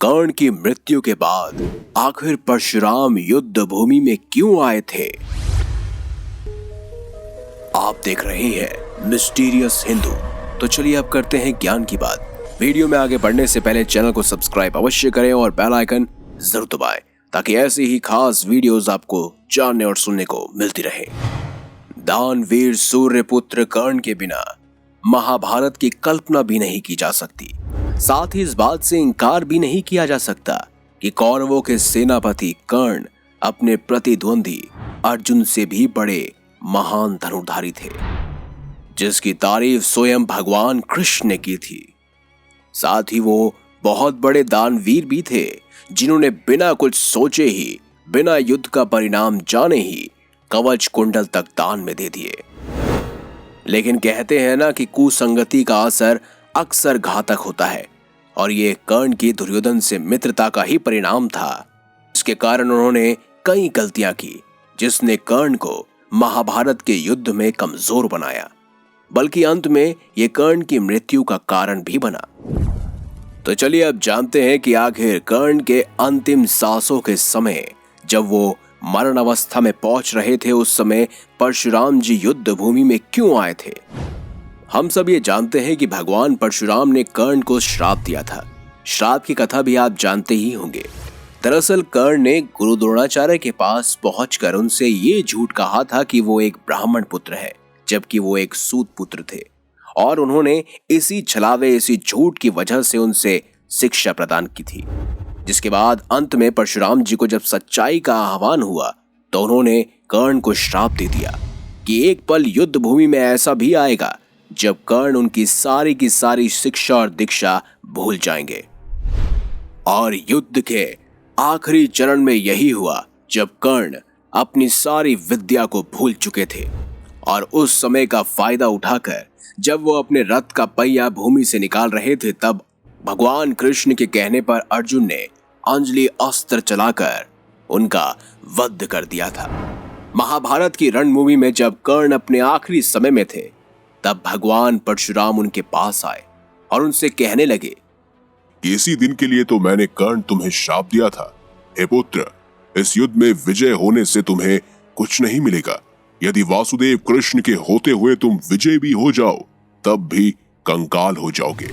कर्ण की मृत्यु के बाद आखिर परशुराम युद्ध भूमि में क्यों आए थे? आप देख रहे हैं मिस्टीरियस हिंदू। तो चलिए अब करते हैं ज्ञान की बात। वीडियो में आगे बढ़ने से पहले चैनल को सब्सक्राइब अवश्य करें और बेल आइकन जरूर दबाएं ताकि ऐसी ही खास वीडियोस आपको जानने और सुनने को मिलती रहे। दानवीर सूर्यपुत्र कर्ण के बिना महाभारत की कल्पना भी नहीं की जा सकती। साथ ही इस बात से इनकार भी नहीं किया जा सकता कि कौरवों के सेनापति कर्ण अपने प्रतिद्वंदी अर्जुन से भी बड़े महान धनुर्धारी थे, जिसकी तारीफ स्वयं भगवान कृष्ण ने की थी। साथ ही वो बहुत बड़े दानवीर भी थे, जिन्होंने बिना कुछ सोचे ही, बिना युद्ध का परिणाम जाने ही कवच कुंडल तक दान में दे दिए। लेकिन कहते हैं ना कि कुसंगति का असर अक्सर घातक होता है, और ये कर्ण की दुर्योधन से मित्रता का ही परिणाम था। इसके कारण उन्होंने कई गलतियां की, जिसने कर्ण को महाभारत के युद्ध में कमजोर बनाया, बल्कि अंत में ये कर्ण की मृत्यु का कारण भी बना। तो चलिए अब जानते हैं कि आखिर कर्ण के अंतिम सांसों के समय, जब वो मरण अवस्था में पहुंच रहे थे, उस समय परशुराम जी युद्ध भूमि में क्यों आए थे। हम सब ये जानते हैं कि भगवान परशुराम ने कर्ण को श्राप दिया था। श्राप की कथा भी आप जानते ही होंगे। दरअसल कर्ण ने गुरु द्रोणाचार्य के पास पहुंचकर उनसे ये झूठ कहा था कि वो एक ब्राह्मण पुत्र है, जबकि वो एक सूत पुत्र थे, और उन्होंने इसी छलावे, इसी झूठ की वजह से उनसे शिक्षा प्रदान की थी। जिसके बाद अंत में परशुराम जी को जब सच्चाई का आह्वान हुआ, तो उन्होंने कर्ण को श्राप दे दिया कि एक पल युद्ध भूमि में ऐसा भी आएगा जब कर्ण उनकी सारी की सारी शिक्षा और दीक्षा भूल जाएंगे। और युद्ध के आखिरी चरण में यही हुआ, जब कर्ण अपनी सारी विद्या को भूल चुके थे, और उस समय का फायदा उठाकर जब वो अपने रथ का पहिया भूमि से निकाल रहे थे, तब भगवान कृष्ण के कहने पर अर्जुन ने अंजलि अस्त्र चलाकर उनका वध कर दिया था। महाभारत की रणभूमि में जब कर्ण अपने आखिरी समय में थे, तब भगवान परशुराम उनके पास आए और उनसे कहने लगे, इसी दिन के लिए तो मैंने कर्ण तुम्हें श्राप दिया था। हे पुत्र, इस युद्ध में विजय होने से तुम्हें कुछ नहीं मिलेगा। यदि वासुदेव कृष्ण के होते हुए तुम विजय भी हो जाओ, तब भी कंकाल हो जाओगे।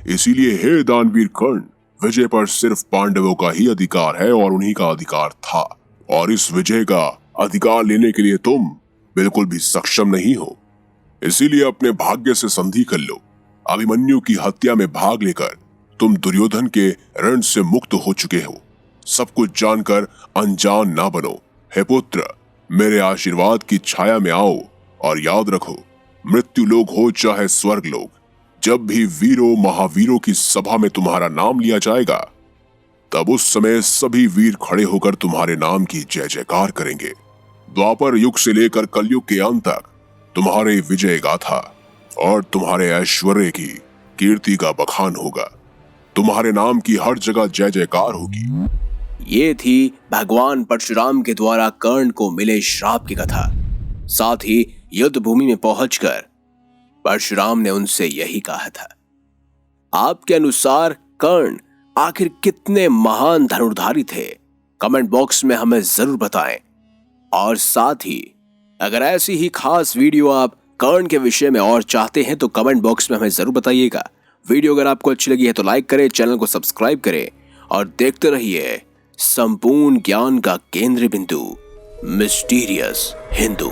इसीलिए हे दानवीर कर्ण, विजय पर सिर्फ पांडवों का ही अधिकार है, और उन्हीं का अधिकार था, और इस विजय का अधिकार लेने के लिए तुम बिल्कुल भी सक्षम नहीं हो। इसीलिए अपने भाग्य से संधि कर लो। अभिमन्यु की हत्या में भाग लेकर तुम दुर्योधन के ऋण से मुक्त हो चुके हो। सब कुछ जानकर अनजान ना बनो। हे पुत्र, मेरे आशीर्वाद की छाया में आओ, और याद रखो, मृत्यु लोक हो चाहे स्वर्ग लोक, जब भी वीरों महावीरों की सभा में तुम्हारा नाम लिया जाएगा, तब उस समय सभी वीर खड़े होकर तुम्हारे नाम की जय जयकार करेंगे। द्वापर युग से लेकर कलयुग के अंत तक तुम्हारे विजय गाथा और तुम्हारे ऐश्वर्य की कीर्ति का बखान होगा। तुम्हारे नाम की हर जगह जय जयकार होगी। ये थी भगवान परशुराम के द्वारा कर्ण को मिले श्राप की कथा। साथ ही युद्ध भूमि में पहुंचकर परशुराम ने उनसे यही कहा था। आपके अनुसार कर्ण आखिर कितने महान धनुर्धारी थे? कमेंट बॉक्स में हमें जरूर बताएं। और साथ ही अगर ऐसी ही खास वीडियो आप कर्ण के विषय में और चाहते हैं, तो कमेंट बॉक्स में हमें जरूर बताइएगा। वीडियो अगर आपको अच्छी लगी है तो लाइक करें, चैनल को सब्सक्राइब करें, और देखते रहिए संपूर्ण ज्ञान का केंद्र बिंदु मिस्टीरियस हिंदू।